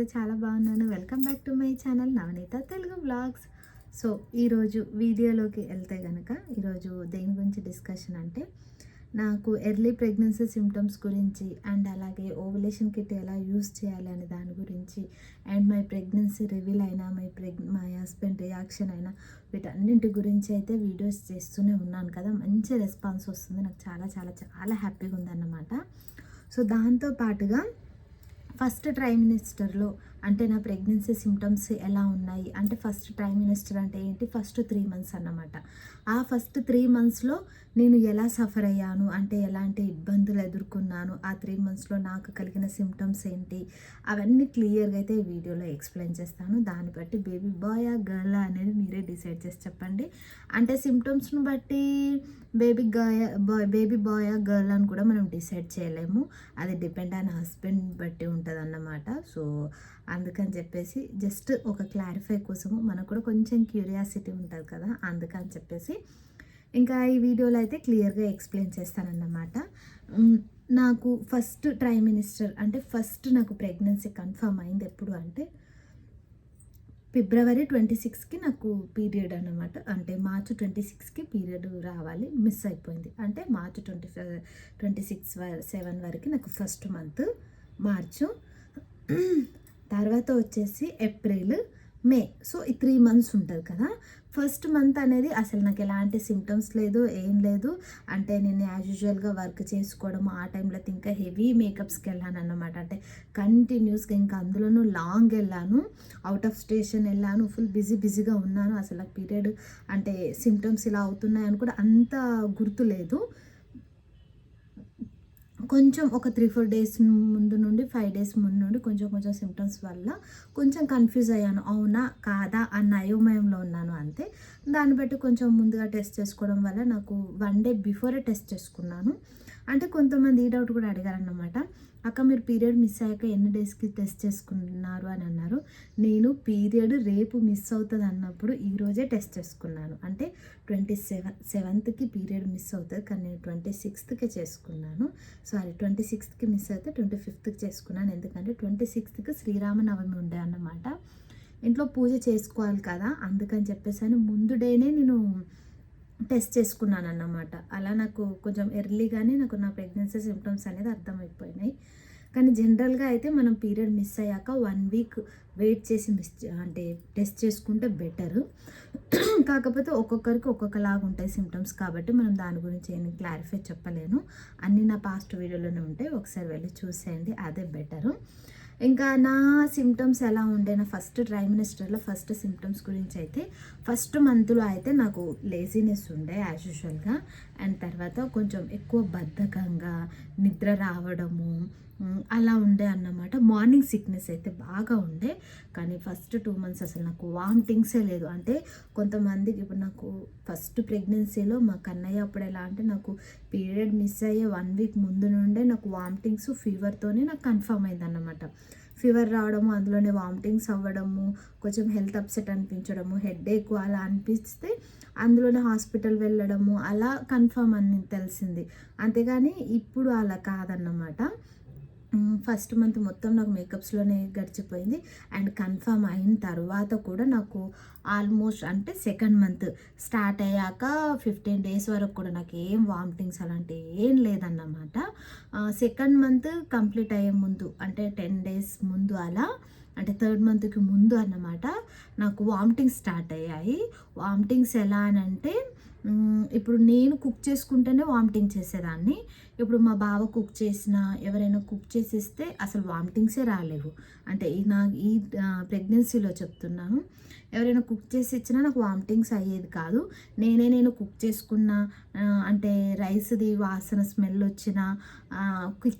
నేనైతే చాలా బాగున్నాను. Welcome back to my channel Navaneetha Telugu vlogs. So ఈరోజు వీడియోలోకి వెళ్తే కనుక ఈరోజు దేని గురించి డిస్కషన్ అంటే నాకు ఎర్లీ ప్రెగ్నెన్సీ సిమ్టమ్స్ గురించి అండ్ అలాగే ఓవులేషన్ కిట్ ఎలా యూస్ చేయాలి అనే దాని గురించి అండ్ మై ప్రెగ్నెన్సీ రివీల్ అయినా మై హస్బెండ్ రియాక్షన్ అయినా వీటన్నింటి గురించి అయితే వీడియోస్ చేస్తూనే ఉన్నాను కదా. మంచి రెస్పాన్స్ వస్తుంది, నాకు చాలా చాలా చాలా హ్యాపీగా ఉందన్నమాట. సో దాంతో పాటుగా ఫస్ట్ ట్రైమినిస్టర్లో అంటే నా ప్రెగ్నెన్సీ సిమ్టమ్స్ ఎలా ఉన్నాయి అంటే ఫస్ట్ ట్రైమినిస్టర్ అంటే ఏంటి, ఫస్ట్ 3 months అన్నమాట. ఆ ఫస్ట్ 3 monthsలో నేను ఎలా సఫర్ అయ్యాను అంటే ఎలాంటి ఇబ్బందులు ఎదుర్కొన్నాను, ఆ 3 monthsలో నాకు కలిగిన సిమ్టమ్స్ ఏంటి, అవన్నీ క్లియర్గా అయితే ఈ వీడియోలో ఎక్స్ప్లెయిన్ చేస్తాను. దాన్ని బట్టి బేబీ బాయా గర్లా అనేది మీరే డిసైడ్ చేసి చెప్పండి. అంటే సిమ్టమ్స్ను బట్టి బేబీ బాయా గర్ల్ అని కూడా మనం డిసైడ్ చేయలేము, అది డిపెండ్ ఆన్ హస్బెండ్ బట్టి ఉంటుంది అన్నమాట. సో అందుకని చెప్పేసి జస్ట్ ఒక క్లారిఫై కోసము మనకు కూడా కొంచెం క్యూరియాసిటీ ఉంటుంది కదా, అందుకని చెప్పేసి ఇంకా ఈ వీడియోలో అయితే క్లియర్గా ఎక్స్ప్లెయిన్ చేస్తానన్నమాట. నాకు ఫస్ట్ ట్రైమినిస్టర్ అంటే ఫస్ట్ నాకు ప్రెగ్నెన్సీ కన్ఫర్మ్ అయింది ఎప్పుడు అంటే February 26కి నాకు పీరియడ్ అన్నమాట. అంటే March 26కి పీరియడ్ రావాలి, మిస్ అయిపోయింది. అంటే March 27 వరకు నాకు ఫస్ట్ మంత్ మార్చు, తర్వాత వచ్చేసి ఏప్రిల్, మే. సో ఈ 3 months ఉంటుంది కదా. ఫస్ట్ మంత్ అనేది అసలు నాకు ఎలాంటి సిమ్టమ్స్ లేదు, ఏం లేదు. అంటే నేను యాజ్ యూజువల్గా వర్క్ చేసుకోవడం, ఆ టైంలో ఇంకా హెవీ మేకప్స్కి వెళ్ళాను అన్నమాట. అంటే కంటిన్యూస్గా ఇంకా అందులోనూ లాంగ్ వెళ్ళాను, అవుట్ ఆఫ్ స్టేషన్ వెళ్ళాను, ఫుల్ బిజీగా ఉన్నాను. అసలు నాకు పీరియడ్ అంటే సిమ్టమ్స్ ఇలా అవుతున్నాయని కూడా అంత గుర్తు లేదు. కొంచెం ఒక 3-4 days ముందు నుండి 5 days ముందు నుండి కొంచెం సిమ్టమ్స్ వల్ల కొంచెం కన్ఫ్యూజ్ అయ్యాను, అవునా కాదా అన్న అయోమయంలో ఉన్నాను అంతే. దాన్ని బట్టి కొంచెం ముందుగా టెస్ట్ చేసుకోవడం వల్ల నాకు 1 day బిఫోరే టెస్ట్ చేసుకున్నాను. అంటే కొంతమంది ఈ డౌట్ కూడా అడిగారన్నమాట, అక్క మీరు పీరియడ్ మిస్ అయ్యాక ఎన్ని డేస్కి టెస్ట్ చేసుకున్నారు అని అన్నారు. నేను పీరియడ్ రేపు మిస్ అవుతుంది అన్నప్పుడు ఈరోజే టెస్ట్ చేసుకున్నాను. అంటే 27th పీరియడ్ మిస్ అవుతుంది కానీ నేను 26కే చేసుకున్నాను. సారీ 26కి మిస్ అయితే 25కి చేసుకున్నాను. ఎందుకంటే 26కి శ్రీరామనవమి ఉండే అన్నమాట. ఇంట్లో పూజ చేసుకోవాలి కదా, అందుకని చెప్పేసి ముందు డేనే నేను టెస్ట్ చేసుకున్నాను అన్నమాట. అలా నాకు కొంచెం ఎర్లీగానే నాకు నా ప్రెగ్నెన్సీ సిమ్టమ్స్ అనేది అర్థమైపోయినాయి. కానీ జనరల్గా అయితే మనం పీరియడ్ మిస్ అయ్యాక 1 week వెయిట్ చేసి అంటే టెస్ట్ చేసుకుంటే బెటరు. కాకపోతే ఒక్కొక్కరికి ఒక్కొక్కలాగా ఉంటాయి సిమ్టమ్స్, కాబట్టి మనం దాని గురించి ఏం క్లారిఫై చెప్పలేను. అన్నీ నా పాస్ట్ వీడియోలోనే ఉంటాయి, ఒకసారి వెళ్ళి చూసేయండి, అదే బెటరు. ఇంకా నా సిమ్టమ్స్ ఎలా ఉండే, నా ఫస్ట్ ట్రైమినిస్టర్లో ఫస్ట్ సిమ్టమ్స్ గురించి అయితే ఫస్ట్ మంత్లో అయితే నాకు లేజినెస్ ఉండే యాజ్ యూజువల్గా. అండ్ తర్వాత కొంచెం ఎక్కువ బద్ధకంగా నిద్ర రావడము అలా ఉండే అన్నమాట. మార్నింగ్ సిక్నెస్ అయితే బాగా ఉండే, కానీ ఫస్ట్ 2 months అసలు నాకు వామిటింగ్సే లేదు. అంటే కొంతమందికి ఇప్పుడు నాకు ఫస్ట్ ప్రెగ్నెన్సీలో మా కన్నయ్య అప్పుడు ఎలా అంటే నాకు పీరియడ్ మిస్ అయ్యే 1 week ముందు నుండే నాకు వామిటింగ్స్ ఫీవర్తోనే నాకు కన్ఫర్మ్ అయిందన్నమాట. ఫీవర్ రావడము, అందులోనే వామిటింగ్స్ అవ్వడము, కొంచెం హెల్త్ అప్సెట్ అనిపించడము, హెడేక్ అలా అనిపిస్తే అందులోనే హాస్పిటల్ వెళ్ళడము, అలా కన్ఫర్మ్ అని తెలిసింది. అంతేగాని ఇప్పుడు అలా కాదన్నమాట. ఫస్ట్ మంత్ మొత్తం నాకు మేకప్స్లోనే గడిచిపోయింది. అండ్ కన్ఫర్మ్ అయిన తర్వాత కూడా నాకు ఆల్మోస్ట్ అంటే సెకండ్ మంత్ స్టార్ట్ అయ్యాక 15 days వరకు కూడా నాకు ఏం వామిటింగ్స్ అలాంటివి ఏం లేదన్నమాట. సెకండ్ మంత్ కంప్లీట్ అయ్యే ముందు అంటే 10 days ముందు అలా, అంటే 3rd monthకి ముందు అన్నమాట నాకు వామిటింగ్స్ స్టార్ట్ అయ్యాయి. వామిటింగ్స్ ఎలా అని అంటే ఇప్పుడు నేను కుక్ చేసుకుంటేనే వామిటింగ్ చేసేదాన్ని. ఇప్పుడు మా బావ కుక్ చేసినా ఎవరైనా కుక్ చేసిస్తే అసలు వామిటింగ్సే రాలేవు. అంటే ఈ ప్రెగ్నెన్సీలో చెప్తున్నాను, ఎవరైనా కుక్ చేసి ఇచ్చినా నాకు వామిటింగ్స్ అయ్యేది కాదు. నేను కుక్ చేసుకున్న అంటే రైస్ది వాసన స్మెల్ వచ్చిన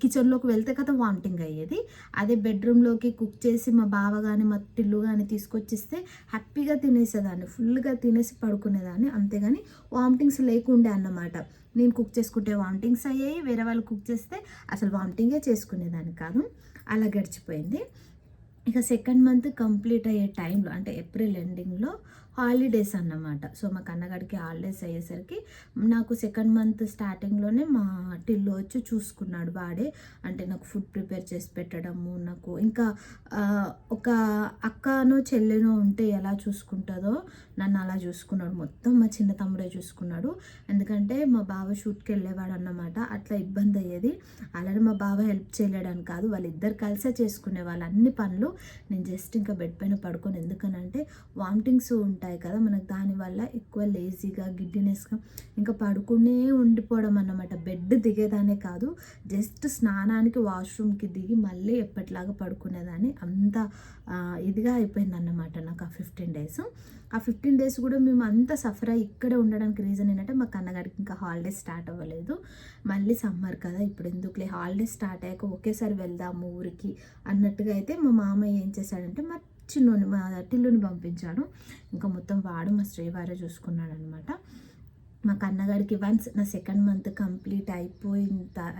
కిచెన్లోకి వెళ్తే కదా వామిటింగ్ అయ్యేది. అదే బెడ్రూమ్లోకి కుక్ చేసి మా బావ కానీ మా టిల్లు కానీ తీసుకొచ్చిస్తే హ్యాపీగా తినేసేదాన్ని, ఫుల్గా తినేసి పడుకునేదాన్ని. అంతేగాని వామిటింగ్స్ లేకుండే అన్నమాట. నేను కుక్ చేసుకుంటే వామిటింగ్స్ అయ్యాయి, వేరే వాళ్ళు కుక్ చేస్తే అసలు వామిటింగే చేసుకునేదాన్ని కాదు. అలా గడిచిపోయింది. ఇక సెకండ్ మంత్ కంప్లీట్ అయ్యే టైంలో అంటే ఏప్రిల్ ఎండింగ్లో హాలిడేస్ అన్నమాట. సో మా కన్నగాడికి హాలిడేస్ అయ్యేసరికి నాకు సెకండ్ మంత్ స్టార్టింగ్లోనే మా టిల్లు వచ్చి చూసుకున్నాడు వాడే. అంటే నాకు ఫుడ్ ప్రిపేర్ చేసి పెట్టడము, నాకు ఇంకా ఒక అక్కనో చెల్లెనో ఉంటే ఎలా చూసుకుంటుందో నన్ను అలా చూసుకున్నాడు. మొత్తం మా చిన్న తమ్ముడే చూసుకున్నాడు. ఎందుకంటే మా బావ షూట్కి వెళ్ళేవాడు అన్నమాట. అట్లా ఇబ్బంది అయ్యేది. అలానే మా బావ హెల్ప్ చేయలేడని కాదు, వాళ్ళిద్దరు కలిసే చేసుకునే వాళ్ళు అన్ని పనులు. నేను జస్ట్ ఇంకా బెడ్ పైన పడుకొని, ఎందుకనంటే వామిటింగ్స్ ఉంటాయి కదా మనకు, దానివల్ల ఎక్కువ లేజీగా గిడ్డినెస్గా ఇంకా పడుకునే ఉండిపోవడం అన్నమాట. బెడ్ దిగేదానే కాదు, జస్ట్ స్నానానికి వాష్రూమ్కి దిగి మళ్ళీ ఎప్పటిలాగా పడుకునేదాన్ని. అంత ఇదిగా అయిపోయింది అన్నమాట నాకు ఆ 15 డేస్. ఆ 15 డేస్ కూడా మేము అంత సఫర్ అయ్యి ఇక్కడే ఉండడానికి రీజన్ ఏంటంటే మా కన్నగారికి ఇంకా హాలిడేస్ స్టార్ట్ అవ్వలేదు. మళ్ళీ సమ్మర్ కదా, ఇప్పుడు ఎందుకులే హాలిడేస్ స్టార్ట్ అయ్యాక ఒకేసారి వెళ్దాము ఊరికి అన్నట్టుగా అయితే మా మామయ్య ఏం చేశాడంటే మా టిల్లుని పంపించాడు. ఇంకా మొత్తం వాడు మా శ్రీవారే చూసుకున్నాడు అనమాట. మా కన్నగాడికి వన్స్ నా సెకండ్ మంత్ కంప్లీట్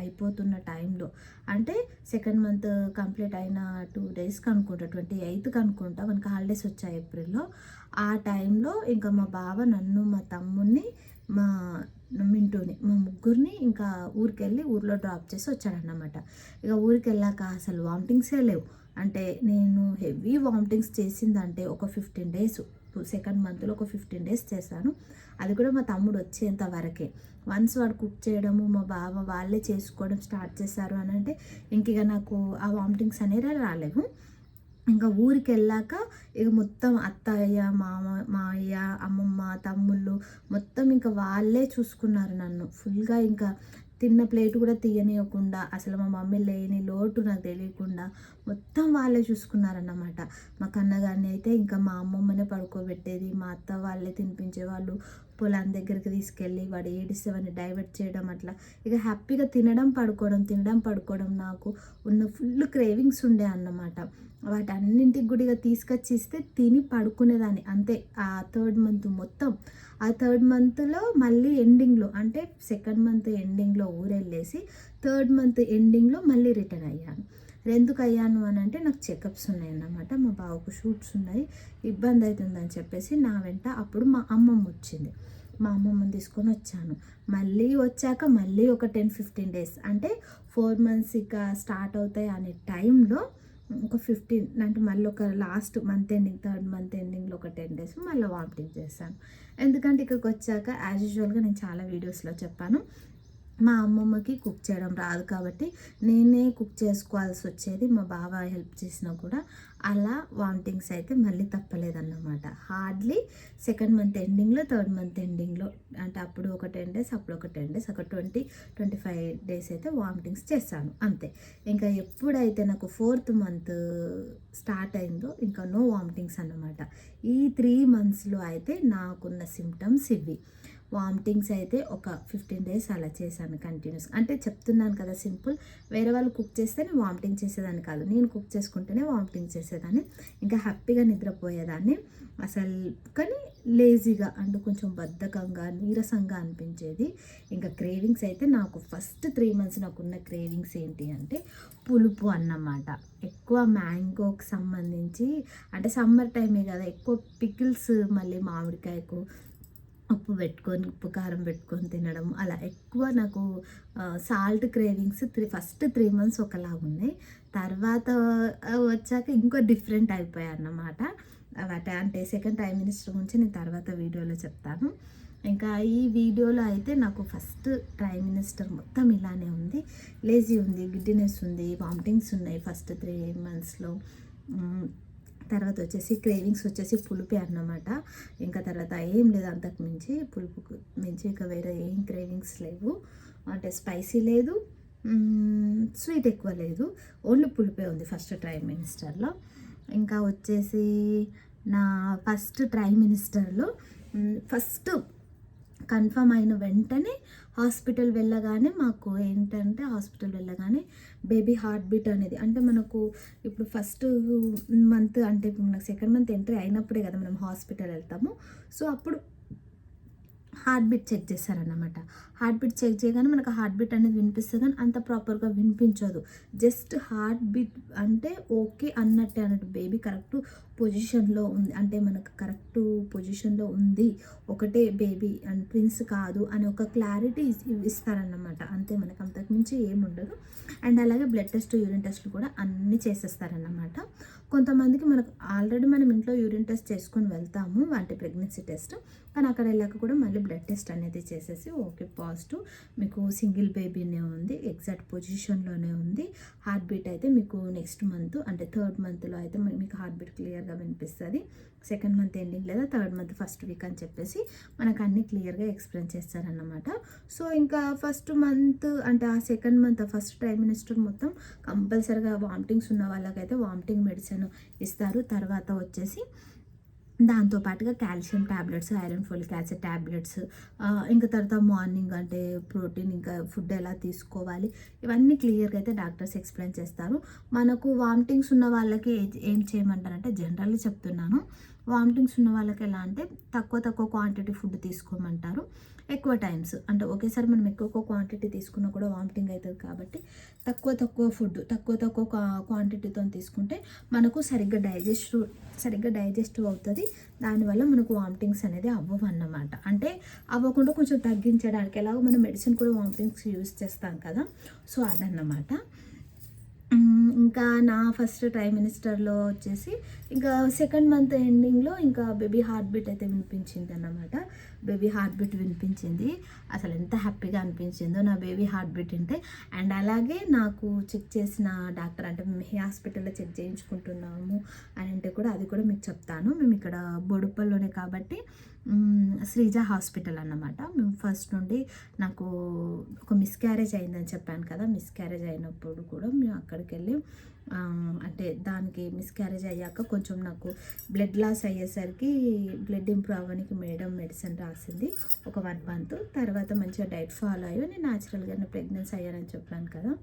అయిపోతున్న టైంలో, అంటే సెకండ్ మంత్ కంప్లీట్ అయిన 2 డేస్కి అనుకుంటా, 28కి అనుకుంటా మనకి హాలిడేస్ వచ్చాయి ఏప్రిల్లో. ఆ టైంలో ఇంకా మా బావ నన్ను, మా తమ్ముడిని, మా మింటూని, మా ముగ్గురిని ఇంకా ఊరికెళ్ళి ఊర్లో డ్రాప్ చేసి వచ్చాడన్నమాట. ఇక ఊరికి వెళ్ళాక అసలు వామిటింగ్సే లేవు. అంటే నేను హెవీ వామిటింగ్స్ చేసిందంటే ఒక 15 డేస్, సెకండ్ మంత్లో ఒక 15 డేస్ చేశాను. అది కూడా మా తమ్ముడు వచ్చేంత వరకే. వన్స్ వాడు కుక్ చేయడము, మా బావ వాళ్ళే చేసుకోవడం స్టార్ట్ చేశారు అని అంటే ఇంక నాకు ఆ వామిటింగ్స్ అనేవి రాలేవు. ఇంకా ఊరికి వెళ్ళాక ఇక మొత్తం అత్తయ్య, మామయ్య, అమ్మమ్మ, తమ్ముళ్ళు మొత్తం ఇంకా వాళ్ళే చూసుకున్నారు నన్ను ఫుల్గా. ఇంకా తిన్న ప్లేట్ కూడా తీయనివ్వకుండా, అసలు మా మమ్మీ లేని లోటు నాకు తెలియకుండా మొత్తం వాళ్ళే చూసుకున్నారన్నమాట. మా కన్నగారిని అయితే ఇంకా మా అమ్మమ్మనే పడుకోబెట్టేది, మా అత్త వాళ్ళే తినిపించేవాళ్ళు. పొలం దగ్గరికి తీసుకెళ్ళి వాడు ఏడిసేవాడిని డైవర్ట్ చేయడం, అట్లా ఇక హ్యాపీగా తినడం పడుకోవడం నాకు ఉన్న ఫుల్ క్రేవింగ్స్ ఉండే అన్నమాట. వాటన్నింటికి కూడా ఇక తీసుకొచ్చి ఇస్తే తిని పడుకునేదాన్ని అంతే. ఆ 3rd మంత్ మొత్తం, ఆ 3rd మంత్లో మళ్ళీ ఎండింగ్లో, అంటే సెకండ్ మంత్ ఎండింగ్లో ఊరెళ్ళేసి 3rd మంత్ ఎండింగ్లో మళ్ళీ రిటర్న్ అయ్యాను. ఎందుకు అయ్యాను అని అంటే నాకు చెకప్స్ ఉన్నాయన్నమాట. మా బావకు షూట్స్ ఉన్నాయి, ఇబ్బంది అవుతుందని చెప్పేసి నా వెంట అప్పుడు మా అమ్మమ్మ వచ్చింది. మా అమ్మమ్మని తీసుకొని వచ్చాను. మళ్ళీ వచ్చాక మళ్ళీ ఒక 10-15 డేస్, అంటే 4 మంత్స్ ఇక స్టార్ట్ అవుతాయి అనే టైంలో ఒక 15, అంటే మళ్ళీ ఒక last month ending, 3rd month ఎండింగ్లో ఒక 10 డేస్ మళ్ళీ వామిటింగ్ చేశాను. ఎందుకంటే ఇక్కడికి వచ్చాక యాజ్ యూజువల్గా నేను చాలా వీడియోస్లో చెప్పాను, మా అమ్మమ్మకి కుక్ చేయడం రాదు కాబట్టి నేనే కుక్ చేసుకోవాల్సి వచ్చేది. మా బావ హెల్ప్ చేసినా కూడా అలా వామిటింగ్స్ అయితే మళ్ళీ తప్పలేదన్నమాట. హార్డ్లీ సెకండ్ మంత్ ఎండింగ్లో, 3rd మంత్ ఎండింగ్లో, అంటే అప్పుడు ఒక 10 డేస్, అప్పుడు ఒక 10 డేస్, ఒక 20-25 డేస్ అయితే వామిటింగ్స్ చేశాను అంతే. ఇంకా ఎప్పుడైతే నాకు 4th మంత్ స్టార్ట్ అయిందో ఇంకా నో వామిటింగ్స్ అన్నమాట. ఈ 3 మంత్స్లో అయితే నాకున్న సిమ్టమ్స్ ఇవి. వామిటింగ్స్ అయితే ఒక 15 డేస్ అలా చేశాను కంటిన్యూస్. అంటే చెప్తున్నాను కదా సింపుల్, వేరే వాళ్ళు కుక్ చేస్తే నేను వామిటింగ్ చేసేదాన్ని కాదు, నేను కుక్ చేసుకుంటేనే వామిటింగ్ చేసేదాన్ని. ఇంకా హ్యాపీగా నిద్రపోయేదాన్ని అసలు, కానీ లేజీగా, అంటే కొంచెం బద్ధకంగా, నీరసంగా అనిపించేది. ఇంకా క్రేవింగ్స్ అయితే నాకు ఫస్ట్ 3 మంత్స్ నాకున్న క్రేవింగ్స్ ఏంటి అంటే పులుపు అన్నమాట. ఎక్కువ మ్యాంగోకి సంబంధించి, అంటే సమ్మర్ టైమే కదా, ఎక్కువ పికిల్స్, మళ్ళీ మామిడికాయకు ఉప్పు కారం పెట్టుకొని తినడం, అలా ఎక్కువ నాకు సాల్ట్ క్రేవింగ్స్ ఫస్ట్ 3 మంత్స్ ఒకలాగా ఉన్నాయి. తర్వాత వచ్చాక ఇంకో డిఫరెంట్ అయిపోయాయి అన్నమాట. అంటే సెకండ్ ప్రైమ్ మినిస్టర్ గురించి నేను తర్వాత వీడియోలో చెప్తాను. ఇంకా ఈ వీడియోలో అయితే నాకు ఫస్ట్ ప్రైమ్ మినిస్టర్ మొత్తం ఇలానే ఉంది, లేజీ ఉంది, గిడ్డినెస్ ఉంది, వామిటింగ్స్ ఉన్నాయి ఫస్ట్ 3 మంత్స్లో. తర్వాత వచ్చేసి క్రేవింగ్స్ వచ్చేసి పులుపే అన్నమాట. ఇంకా తర్వాత ఏం లేదు, అంతకు మించి పులుపుకు మించి ఇక వేరే ఏం క్రేవింగ్స్ లేవు. అంటే స్పైసీ లేదు, స్వీట్ ఎక్కువ లేదు, ఓన్లీ పులుపే ఉంది ఫస్ట్ ప్రైమ్ మినిస్టర్లో. ఇంకా వచ్చేసి నా ఫస్ట్ ప్రైమ్ మినిస్టర్లో ఫస్ట్ కన్ఫర్మ్ అయిన వెంటనే హాస్పిటల్ వెళ్ళగానే మాకు ఏంటంటే, హాస్పిటల్ వెళ్ళగానే బేబీ హార్ట్ బీట్ అనేది, అంటే మనకు ఇప్పుడు ఫస్ట్ మంత్, అంటే ఇప్పుడు మనకు సెకండ్ మంత్ ఎంట్రీ అయినప్పుడే కదా మనం హాస్పిటల్ వెళ్తాము. సో అప్పుడు హార్ట్ బీట్ చెక్ చేస్తారన్నమాట. హార్ట్ బీట్ చెక్ చేయగానే మనకు హార్ట్ బీట్ అనేది వినిపిస్తుంది, కానీ అంత ప్రాపర్గా వినిపించదు. జస్ట్ హార్ట్ బీట్ అంటే ఓకే అన్నట్టే అన్నట్టు, బేబీ కరెక్ట్ పొజిషన్లో ఉంది అంటే మనకు కరెక్ట్ పొజిషన్లో ఉంది, ఒకటే బేబీ అండ్ ట్విన్స్ కాదు అని ఒక క్లారిటీ ఇస్తారన్నమాట. అంతే, మనకు అంతకుమించి ఏముండదు. అండ్ అలాగే బ్లడ్ టెస్ట్, యూరిన్ టెస్ట్లు కూడా అన్నీ చేసేస్తారన్నమాట. కొంతమందికి మనకు ఆల్రెడీ మనం ఇంట్లో యూరిన్ టెస్ట్ చేసుకొని వెళ్తాము, అంటే ప్రెగ్నెన్సీ టెస్ట్, కానీ అక్కడ వెళ్ళాక కూడా మళ్ళీ బ్లడ్ టెస్ట్ అనేది చేసేసి ఓకే పాజిటివ్, మీకు సింగిల్ బేబీనే ఉంది, ఎగ్జాక్ట్ పొజిషన్లోనే ఉంది, హార్ట్ బీట్ అయితే మీకు నెక్స్ట్ మంత్ అంటే 3rd మంత్లో అయితే మీకు హార్ట్ బీట్ క్లియర్గా వినిపిస్తుంది, 2nd మంత్ ఎండింగ్ లేదా 3rd మంత్ ఫస్ట్ వీక్ అని చెప్పేసి మనకు అన్నీ క్లియర్గా ఎక్స్ప్లెయిన్ చేస్తారన్నమాట. సో ఇంకా ఫస్ట్ మంత్ అంటే ఆ 2nd మంత్ ఫస్ట్ ట్రైమినిస్టర్ మొత్తం కంపల్సరీగా వామిటింగ్స్ ఉన్న వాళ్ళకైతే వామిటింగ్ మెడిసిన్ ఇస్తారు. తర్వాత వచ్చేసి దాంతోపాటుగా calcium tablets, iron folic acid tablets, ఇంకా తర్వాత మార్నింగ్ అంటే ప్రోటీన్ ఇంకా ఫుడ్ ఎలా తీసుకోవాలి ఇవన్నీ క్లియర్గా అయితే డాక్టర్స్ ఎక్స్ప్లెయిన్ చేస్తారు. మనకు వామిటింగ్స్ ఉన్న వాళ్ళకి ఏం చేయమంటారంటే, జనరల్లీ చెప్తున్నాను, వామిటింగ్స్ ఉన్న వాళ్ళకి ఎలా అంటే తక్కువ క్వాంటిటీ ఫుడ్ తీసుకోమంటారు. ఎక్కువ టైమ్స్ అంటే ఒకేసారి మనం ఎక్కువ క్వాంటిటీ తీసుకున్నా కూడా వామిటింగ్ అవుతుంది, కాబట్టి తక్కువ ఫుడ్ తక్కువ క్వాంటిటీతో తీసుకుంటే మనకు సరిగ్గా డైజెస్టివ్ అవుతుంది. దానివల్ల మనకు వామిటింగ్స్ అనేది అవ్వవు అన్నమాట. అంటే అవ్వకుండా కొంచెం తగ్గించడానికి ఎలాగో మనం మెడిసిన్ కూడా వామిటింగ్స్ యూస్ చేస్తాం కదా, సో అదన్నమాట. ఇంకా నా ఫస్ట్ ట్రైమినిస్టర్లో వచ్చేసి ఇంకా 2nd మంత్ ఎండింగ్లో ఇంకా బేబీ హార్ట్ బీట్ అయితే వినిపించింది అన్నమాట. బేబీ హార్ట్ బీట్ వినిపించింది, అసలు ఎంత హ్యాపీగా అనిపించిందో నా బేబీ హార్ట్ బీట్ ఉంటే. అండ్ అలాగే నాకు చెక్ చేసిన డాక్టర్ అంటే మేము ఏ హాస్పిటల్లో చెక్ చేయించుకుంటున్నాము అని అంటే కూడా అది కూడా మీకు చెప్తాను. మేము ఇక్కడ బొడుపల్లోనే కాబట్టి శ్రీజ హాస్పిటల్ అన్నమాట. మేము ఫస్ట్ నుండి నాకు ఒక మిస్క్యారేజ్ అయిందని చెప్పాను కదా, మిస్క్యారేజ్ అయినప్పుడు కూడా మేము అక్కడికి వెళ్ళి అంటే దానికి మిస్క్యారేజ్ అయ్యాక కొంచెం నాకు బ్లడ్ లాస్ అయ్యేసరికి బ్లడ్ ఇంప్రూవ్ అవ్వడానికి మేడం మెడిసిన్ రాసింది ఒక 1 మంత్. తర్వాత మంచిగా డైట్ ఫాలో అయ్యి నేను న్యాచురల్గానే ప్రెగ్నెన్సీ అయ్యానని చెప్పాను కదా.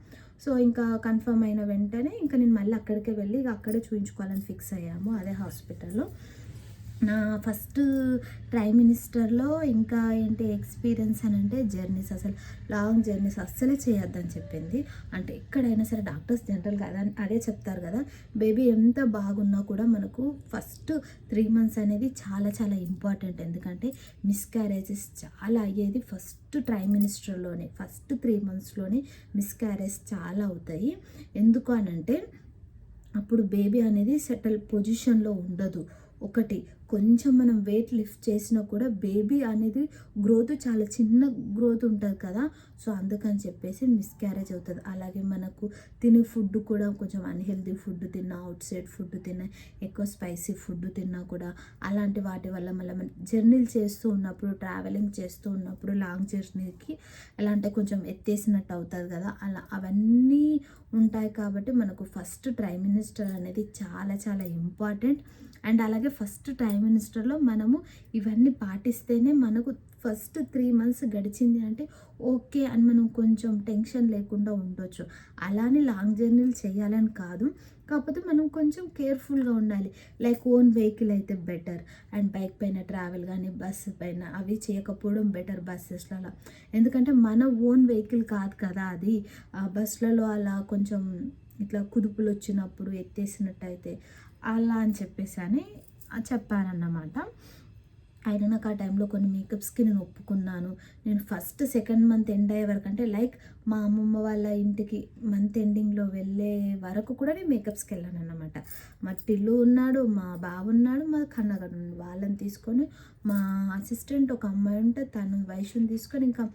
సో ఇంకా కన్ఫర్మ్ అయిన వెంటనే ఇంకా నేను మళ్ళీ అక్కడికే వెళ్ళి అక్కడే చూపించుకోవాలని ఫిక్స్ అయ్యాము, అదే హాస్పిటల్లో. నా ఫస్ట్ ట్రైమినిస్టర్లో ఇంకా ఏంటి ఎక్స్పీరియన్స్ అని అంటే జర్నీస్, అసలు లాంగ్ జర్నీస్ అస్సలే చేయొద్దని చెప్పింది. అంటే ఎక్కడైనా సరే డాక్టర్స్ జనరల్గా అదే చెప్తారు కదా, బేబీ ఎంత బాగున్నా కూడా మనకు ఫస్ట్ 3 మంత్స్ అనేది చాలా చాలా ఇంపార్టెంట్. ఎందుకంటే మిస్క్యారేజెస్ చాలా అయ్యేది ఫస్ట్ ట్రైమినిస్టర్లోనే, ఫస్ట్ 3 మంత్స్లోనే మిస్క్యారేజ్ చాలా అవుతాయి. ఎందుకు అనంటే అప్పుడు బేబీ అనేది సెటిల్ పొజిషన్లో ఉండదు. ఒకటి కొంచెం మనం వెయిట్ లిఫ్ట్ చేసినా కూడా బేబీ అనేది గ్రోత్ చాలా చిన్న గ్రోత్ ఉంటుంది కదా, సో అందుకని చెప్పేసి మిస్క్యారేజ్ అవుతుంది. అలాగే మనకు తినే ఫుడ్ కూడా కొంచెం అన్హెల్దీ ఫుడ్ తిన్నా, అవుట్ సైడ్ ఫుడ్ తిన్నా, ఎక్కువ స్పైసీ ఫుడ్ తిన్నా కూడా అలాంటి వాటి వల్ల మళ్ళీ మనం జర్నీలు చేస్తూ ఉన్నప్పుడు, ట్రావెలింగ్ చేస్తూ ఉన్నప్పుడు లాంగ్ జర్నీకి ఎలా అంటే కొంచెం ఎత్తేసినట్టు అవుతుంది కదా, అలా అవన్నీ ఉంటాయి. కాబట్టి మనకు ఫస్ట్ ట్రైమినిస్టర్ అనేది చాలా చాలా ఇంపార్టెంట్. అండ్ అలాగే ఫస్ట్ ట్రైమినిస్టర్లో మనము ఇవన్నీ పాటిస్తేనే మనకు ఫస్ట్ 3 మంత్స్ గడిచింది అంటే ఓకే అని మనం కొంచెం టెన్షన్ లేకుండా ఉండొచ్చు. అలానే లాంగ్ జర్నీలు చేయాలని కాదు, కాకపోతే మనం కొంచెం కేర్ఫుల్గా ఉండాలి. లైక్ ఓన్ వెహికల్ అయితే బెటర్, అండ్ బైక్ పైన ట్రావెల్ కానీ బస్సు పైన అవి చేయకపోవడం బెటర్ బస్సెస్లలో. ఎందుకంటే మన ఓన్ వెహికల్ కాదు కదా అది, బస్సులలో అలా కొంచెం ఇట్లా కుదుపులు వచ్చినప్పుడు ఎత్తేసినట్టయితే అలా అని చెప్పేసి అని చెప్పారన్నమాట. అయినా నాకు ఆ టైంలో కొన్ని మేకప్స్కి నేను ఒప్పుకున్నాను. నేను ఫస్ట్ 2nd మంత్ ఎండ్ అయ్యే వరకు అంటే లైక్ మా అమ్మమ్మ వాళ్ళ ఇంటికి మంత్ ఎండింగ్లో వెళ్ళే వరకు కూడా నేను మేకప్స్కి వెళ్ళాను అన్నమాట. మా టిల్లు ఉన్నాడు, మా బావ ఉన్నాడు, మా కన్నగాడు ఉన్నాడు. వాళ్ళని తీసుకొని మా అసిస్టెంట్ ఒక అమ్మాయి ఉంటే తను వైష్ణుని తీసుకొని ఇంకా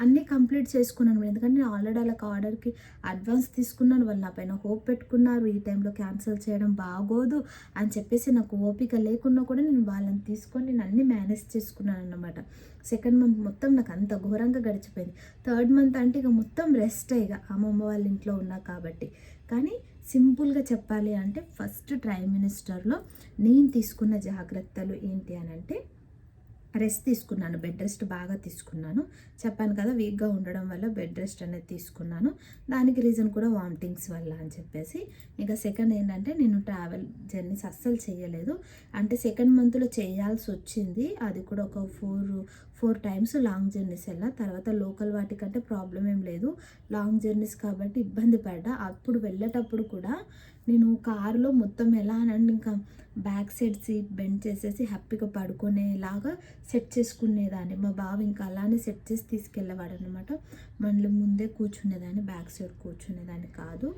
అన్నీ కంప్లీట్ చేసుకున్నాను. ఎందుకంటే నేను ఆల్రెడీ వాళ్ళకి ఆర్డర్కి అడ్వాన్స్ తీసుకున్నాను, వాళ్ళు నా పైన హోప్ పెట్టుకున్నారు, ఈ టైంలో క్యాన్సిల్ చేయడం బాగోదు అని చెప్పేసి నాకు ఓపిక లేకున్నా కూడా నేను వాళ్ళని తీసుకొని నేను అన్నీ మేనేజ్ చేసుకున్నాను అన్నమాట. 2nd మంత్ మొత్తం నాకు అంత ఘోరంగా గడిచిపోయింది. 3rd మంత్ అంటే ఇక మొత్తం రెస్ట్, ఇక అమ్మమ్మ వాళ్ళ ఇంట్లో ఉన్నా కాబట్టి. కానీ సింపుల్గా చెప్పాలి అంటే ఫస్ట్ ట్రైమినిస్టర్లో నేను తీసుకున్న జాగ్రత్తలు ఏంటి అని అంటే రెస్ట్ తీసుకున్నాను, బెడ్ రెస్ట్ బాగా తీసుకున్నాను. చెప్పాను కదా వీక్గా ఉండడం వల్ల బెడ్ రెస్ట్ అనేది తీసుకున్నాను. దానికి రీజన్ కూడా వామిటింగ్స్ వల్ల అని చెప్పేసి. ఇంకా సెకండ్ ఏంటంటే నేను ట్రావెల్ జర్నీస్ అస్సలు చేయలేదు. అంటే 2nd మంత్లో చేయాల్సి వచ్చింది, అది కూడా ఒక 4 టైమ్స్ లాంగ్ జర్నీస్ వెళ్ళా. తర్వాత లోకల్ వాటికంటే ప్రాబ్లం ఏం లేదు, లాంగ్ జర్నీస్ కాబట్టి ఇబ్బంది పడ్డా. అప్పుడు వెళ్ళేటప్పుడు కూడా నేను కారులో మొత్తం ఎలా అనండి, ఇంకా బ్యాక్ సైడ్ సీట్ బెండ్ చేసేసి హ్యాపీగా పడుకునేలాగా సెట్ చేసుకునేదాన్ని. మా బావ ఇంకా అలానే సెట్ చేసి తీసుకెళ్ళేవాడు అనమాట. మళ్ళీ ముందే కూర్చునేదాన్ని, బ్యాక్ సైడ్ కూర్చునేదాన్ని కాదు.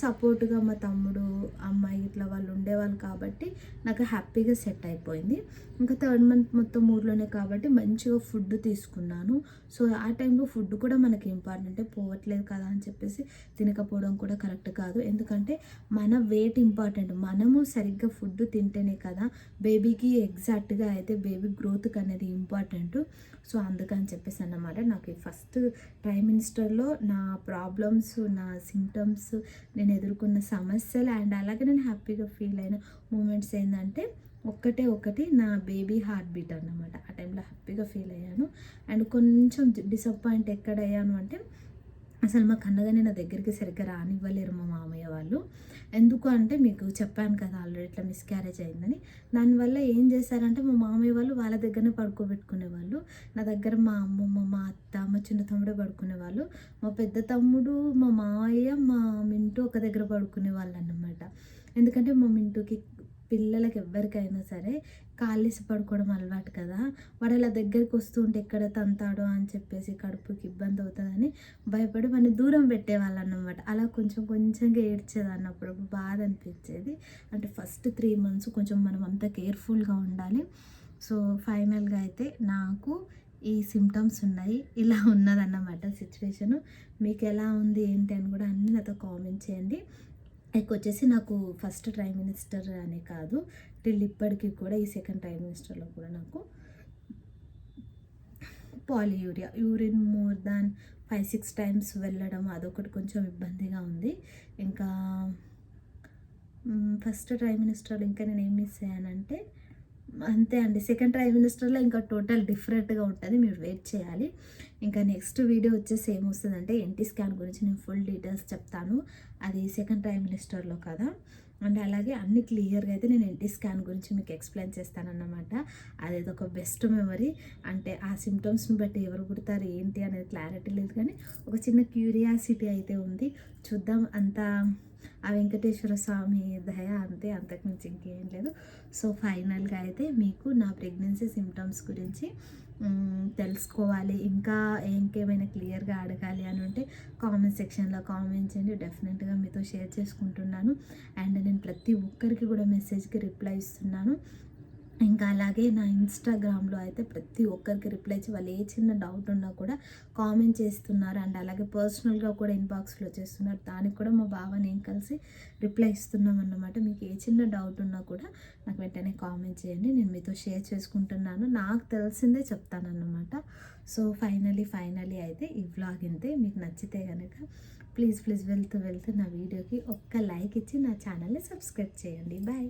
సపోర్ట్గా మా తమ్ముడు, అమ్మాయి ఇట్లా వాళ్ళు ఉండేవాళ్ళు కాబట్టి నాకు హ్యాపీగా సెట్ అయిపోయింది. ఇంకా 3rd మంత్ మొత్తం ఊర్లోనే కాబట్టి మంచిగా ఫుడ్ తీసుకున్నాను. సో ఆ టైంలో ఫుడ్ కూడా మనకి ఇంపార్టెంటే, పోవట్లేదు కదా అని చెప్పేసి తినకపోవడం కూడా కరెక్ట్ కాదు. ఎందుకంటే మన వెయిట్ ఇంపార్టెంట్, మనము సరిగ్గా ఫుడ్ తింటేనే కదా బేబీకి ఎగ్జాక్ట్గా అయితే బేబీ గ్రోత్కి అనేది ఇంపార్టెంట్. సో అందుకని చెప్పేసి అన్నమాట. నాకు ఈ ఫస్ట్ ట్రైమినిస్టర్లో నా ప్రాబ్లమ్స్, నా సింటమ్స్, నేను ఎదుర్కొన్న సమస్యలు అండ్ అలాగే నేను హ్యాపీగా ఫీల్ అయిన మూమెంట్స్ ఏంటంటే ఒకటి నా బేబీ హార్ట్ బీట్ అన్నమాట. ఆ టైంలో హ్యాపీగా ఫీల్ అయ్యాను. అండ్ కొంచెం డిసప్పాయింట్ ఎక్కడ అయ్యాను అంటే, అసలు మా కన్నగానే నా దగ్గరికి సరిగ్గా రానివ్వలేరు మా మామయ్య వాళ్ళు. ఎందుకు అంటే మీకు చెప్పాను కదా ఆల్రెడీ ఇట్లా మిస్క్యారేజ్ అయిందని. దానివల్ల ఏం చేశారంటే మా మామయ్య వాళ్ళు వాళ్ళ దగ్గరనే పడుకోబెట్టుకునేవాళ్ళు. నా దగ్గర మా అమ్మమ్మ, మా అత్త, మా చిన్న తమ్ముడే పడుకునేవాళ్ళు. మా పెద్ద తమ్ముడు, మా మామయ్య, మా మింటూ ఒక దగ్గర పడుకునేవాళ్ళు అన్నమాట. ఎందుకంటే మా మింటూకి పిల్లలకి ఎవరికైనా సరే కాళ్ళేసి పడుకోవడం అలవాటు కదా. వాడు అలా దగ్గరికి వస్తూ ఉంటే ఎక్కడ తంతాడో అని చెప్పేసి కడుపుకి ఇబ్బంది అవుతుందని భయపడి వాడిని దూరం పెట్టేవాళ్ళు అన్నమాట. అలా కొంచెంగా ఏడ్చేదాన్ని. అప్పుడప్పుడు బాధ అనిపించేది. అంటే ఫస్ట్ 3 మంత్స్ కొంచెం మనం అంతా కేర్ఫుల్గా ఉండాలి. సో ఫైనల్గా అయితే నాకు ఈ సిమ్టమ్స్ ఉన్నాయి, ఇలా ఉన్నదన్నమాట సిచ్యువేషను. మీకు ఎలా ఉంది ఏంటి అని కూడా అన్నీ నాతో కామెంట్ చేయండి. వచ్చేసి నాకు ఫస్ట్ ట్రైమినిస్టర్ అనే కాదు, టిల్ ఇప్పటికీ కూడా ఈ సెకండ్ ట్రైమినిస్టర్లో కూడా నాకు polyuria, urine more than 5-6 times వెళ్ళడం అదొకటి కొంచెం ఇబ్బందిగా ఉంది. ఇంకా ఫస్ట్ ట్రైమినిస్టర్లో ఇంకా నేను ఏం మిస్ అయ్యానంటే అంతే అండి. సెకండ్ ట్రైమినిస్టర్లో ఇంకా టోటల్ డిఫరెంట్గా ఉంటుంది, మీరు వెయిట్ చేయాలి. ఇంకా నెక్స్ట్ వీడియో వచ్చేసి ఏమొస్తుందంటే ఎన్టీ స్కాన్ గురించి నేను ఫుల్ డీటెయిల్స్ చెప్తాను. అది సెకండ్ ట్రైమినిస్టర్లో కదా. అండ్ అలాగే అన్ని క్లియర్గా అయితే నేను ఎన్టీ స్కాన్ గురించి మీకు ఎక్స్ప్లెయిన్ చేస్తానన్నమాట. అదేదో ఒక బెస్ట్ మెమరీ. అంటే ఆ సిమ్టమ్స్ని బట్టి ఎవరు పుడతారు ఏంటి అనేది క్లారిటీ లేదు, కానీ ఒక చిన్న క్యూరియాసిటీ అయితే ఉంది. చూద్దాం. అంతా ఆ వెంకటేశ్వర స్వామి దయ అంతే, అంతకుమించి ఇంకేం లేదు. సో ఫైనల్గా అయితే మీకు నా ప్రెగ్నెన్సీ సిమ్టమ్స్ గురించి తెలుసుకోవాలి, ఇంకా ఇంకేమైనా క్లియర్గా అడగాలి అని ఉంటే కామెంట్ సెక్షన్లో కామెంట్ చేయండి. డెఫినెట్గా మీతో షేర్ చేసుకుంటున్నాను. అండ్ నేను ప్రతి ఒక్కరికి కూడా మెసేజ్కి రిప్లై ఇస్తున్నాను. ఇంకా అలాగే నా ఇన్స్టాగ్రామ్లో అయితే ప్రతి ఒక్కరికి రిప్లై ఇచ్చి వాళ్ళు ఏ చిన్న డౌట్ ఉన్నా కూడా కామెంట్ చేస్తున్నారు. అండ్ అలాగే పర్సనల్గా కూడా ఇన్బాక్స్లో చేస్తున్నారు. దానికి కూడా మా బావ నేను కలిసి రిప్లై ఇస్తున్నాం అన్నమాట. మీకు ఏ చిన్న డౌట్ ఉన్నా కూడా నాకు వెంటనే కామెంట్ చేయండి, నేను మీతో షేర్ చేసుకుంటున్నాను. నాకు తెలిసిందే చెప్తానన్నమాట. సో ఫైనలీ అయితే ఈ వ్లాగ్ ఇంతే. మీకు నచ్చితే కనుక ప్లీజ్ వెళ్తూ నా వీడియోకి ఒక్క లైక్ ఇచ్చి నా ఛానల్ని సబ్స్క్రైబ్ చేయండి. బాయ్.